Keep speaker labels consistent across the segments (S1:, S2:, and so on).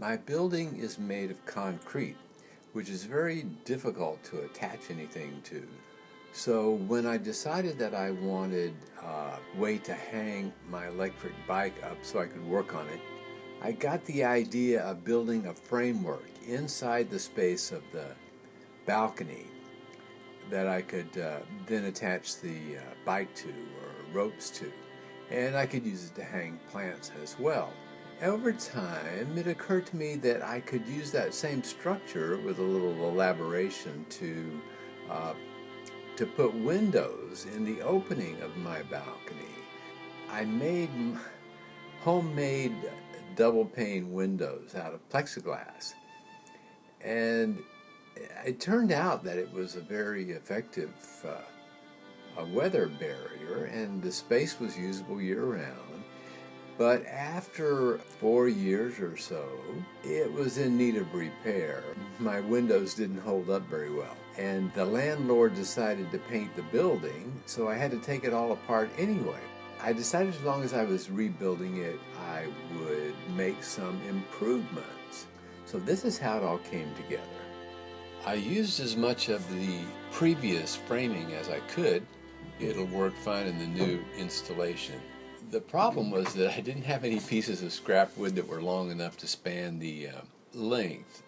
S1: My building is made of concrete, which is very difficult to attach anything to. So when I decided that I wanted a way to hang my electric bike up so I could work on it, I got the idea of building a framework inside the space of the balcony that I could then attach the bike to or ropes to, and I could use it to hang plants as well. Over time, it occurred to me that I could use that same structure with a little elaboration to put windows in the opening of my balcony. I made homemade double pane windows out of plexiglass, and it turned out that it was a very effective weather barrier, and the space was usable year-round. But after 4 years or so, it was in need of repair. My windows didn't hold up very well, and the landlord decided to paint the building, so I had to take it all apart anyway. I decided as long as I was rebuilding it, I would make some improvements. So this is how it all came together. I used as much of the previous framing as I could. It'll work fine in the new installation. The problem was that I didn't have any pieces of scrap wood that were long enough to span the length,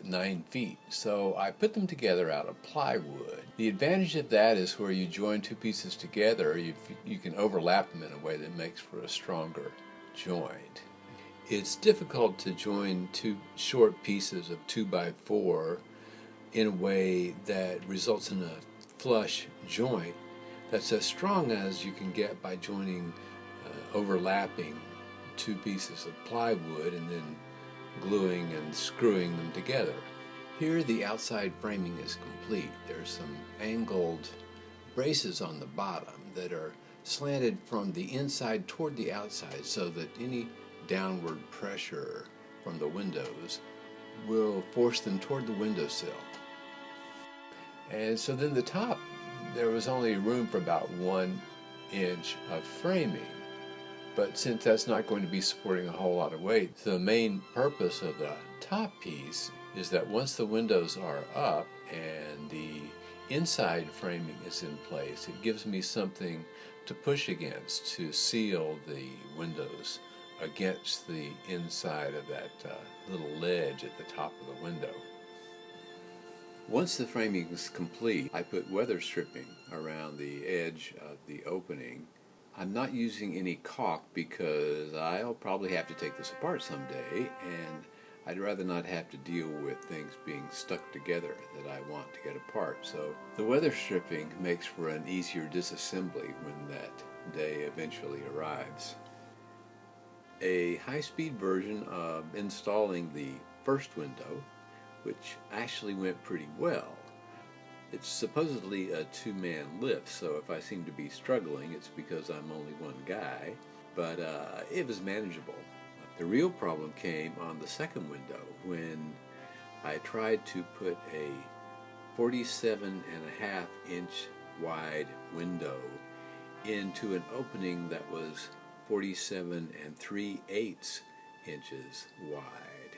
S1: 9 feet. So I put them together out of plywood. The advantage of that is where you join two pieces together, you can overlap them in a way that makes for a stronger joint. It's difficult to join two short pieces of 2x4 in a way that results in a flush joint that's as strong as you can get by joining overlapping two pieces of plywood and then gluing and screwing them together. Here the outside framing is complete. There's some angled braces on the bottom that are slanted from the inside toward the outside so that any downward pressure from the windows will force them toward the windowsill. And so then the top, there was only room for about 1 inch of framing. But since that's not going to be supporting a whole lot of weight, the main purpose of the top piece is that once the windows are up and the inside framing is in place, it gives me something to push against to seal the windows against the inside of that little ledge at the top of the window. Once the framing is complete, I put weather stripping around the edge of the opening. I'm not using any caulk because I'll probably have to take this apart someday, and I'd rather not have to deal with things being stuck together that I want to get apart. So the weather stripping makes for an easier disassembly when that day eventually arrives. A high-speed version of installing the first window, which actually went pretty well. It's supposedly a 2-man lift, so if I seem to be struggling, it's because I'm only one guy, but it was manageable. The real problem came on the second window when I tried to put a 47.5-inch wide window into an opening that was 47 3/8 inches wide.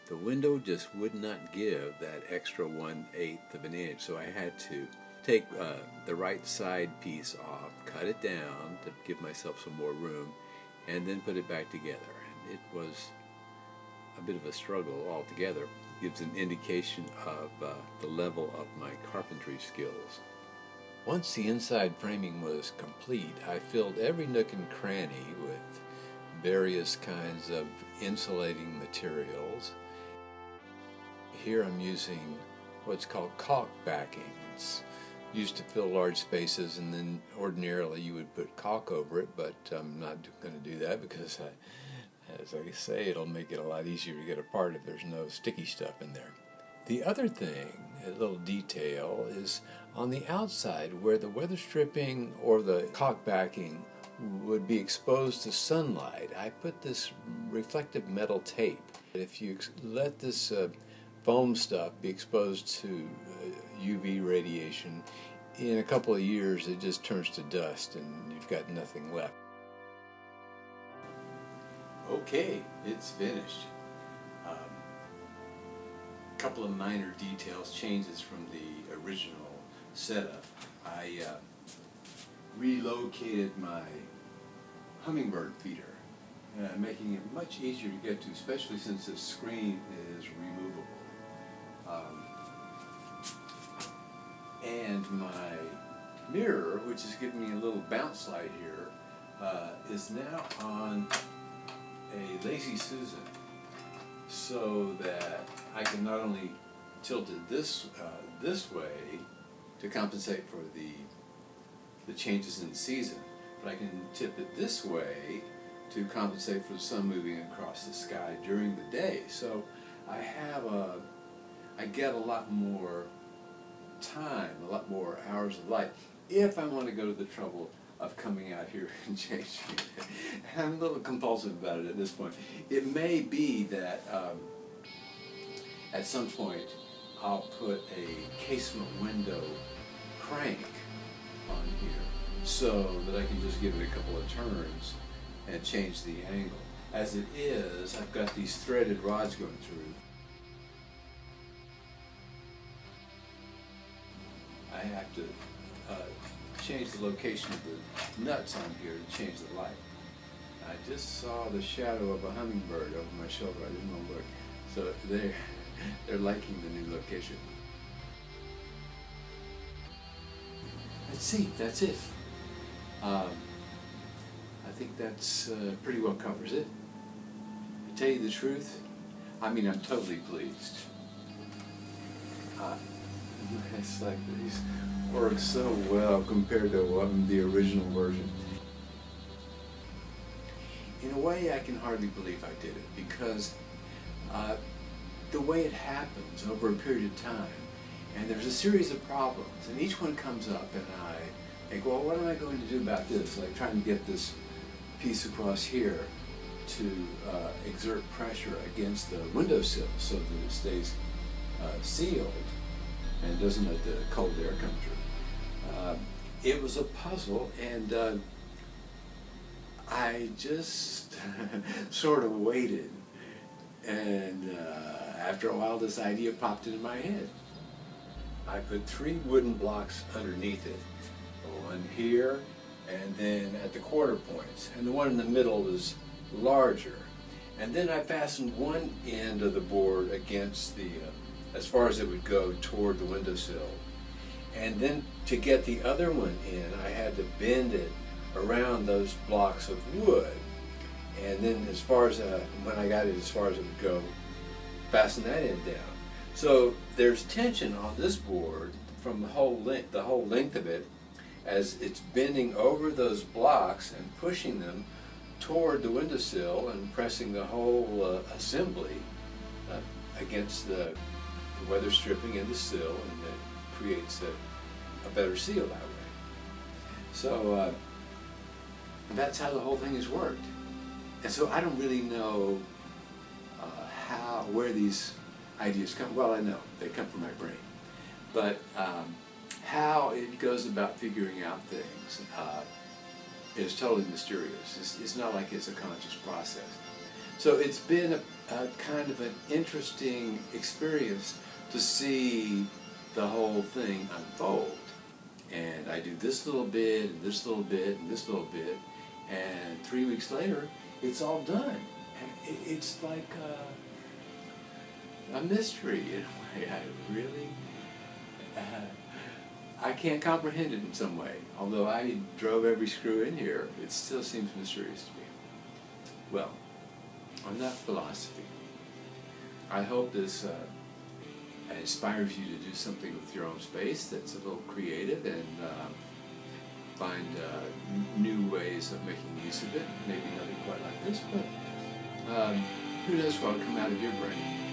S1: The window just would not give that extra 1/8 of an inch, so I had to take the right side piece off, cut it down to give myself some more room, and then put it back together. And it was a bit of a struggle altogether. It gives an indication of the level of my carpentry skills. Once the inside framing was complete, I filled every nook and cranny with various kinds of insulating materials. Here I'm using what's called caulk backing. It's used to fill large spaces, and then ordinarily you would put caulk over it, but I'm not going to do that because, as I say, it'll make it a lot easier to get apart if there's no sticky stuff in there. The other thing, a little detail, is on the outside where the weather stripping or the caulk backing would be exposed to sunlight. I put this reflective metal tape. If you let this foam stuff be exposed to UV radiation, in a couple of years it just turns to dust and you've got nothing left. Okay, it's finished. couple of minor details, changes from the original setup. I relocated my hummingbird feeder, making it much easier to get to, especially since the screen is removable. And my mirror, which is giving me a little bounce light here, is now on a Lazy Susan, so that I can not only tilt it this way to compensate for the changes in the season, but I can tip it this way to compensate for the sun moving across the sky during the day. So I get a lot more time, a lot more hours of light, if I want to go to the trouble of coming out here and changing it. I'm a little compulsive about it at this point. It may be that at some point I'll put a casement window crank on here so that I can just give it a couple of turns and change the angle. As it is, I've got these threaded rods going through. I have to change the location of the nuts on here to change the light. I just saw the shadow of a hummingbird over my shoulder. I didn't want to look. So they're liking the new location. Let's see, that's it. I think that's pretty well covers it. To tell you the truth, I'm totally pleased. It's like these work so well compared to the original version. In a way, I can hardly believe I did it, because the way it happens over a period of time, and there's a series of problems, and each one comes up, and I think, well, what am I going to do about this? Like trying to get this piece across here to exert pressure against the windowsill so that it stays sealed and doesn't let the cold air come through. It was a puzzle, and I just sort of waited, and after a while this idea popped into my head. I put 3 wooden blocks underneath it, one here and then at the quarter points, and the one in the middle is larger. And then I fastened one end of the board against the as far as it would go toward the windowsill. And then to get the other one in, I had to bend it around those blocks of wood. And then as far as, when I got it as far as it would go, fasten that end down. So there's tension on this board from the whole length of it, as it's bending over those blocks and pushing them toward the windowsill and pressing the whole assembly against the weather stripping and the sill, and that creates a better seal that way. So that's how the whole thing has worked. And so I don't really know where these ideas come. Well, I know they come from my brain, but how it goes about figuring out things is totally mysterious. It's not like it's a conscious process. So it's been a kind of an interesting experience to see the whole thing unfold. And I do this little bit, and this little bit, and this little bit, and 3 weeks later, it's all done. And it's like a mystery in a way. I can't comprehend it in some way. Although I drove every screw in here, it still seems mysterious to me. Well, on that philosophy, I hope this inspires you to do something with your own space that's a little creative, and find new ways of making use of it. Maybe nothing quite like this, but who knows what will come out of your brain.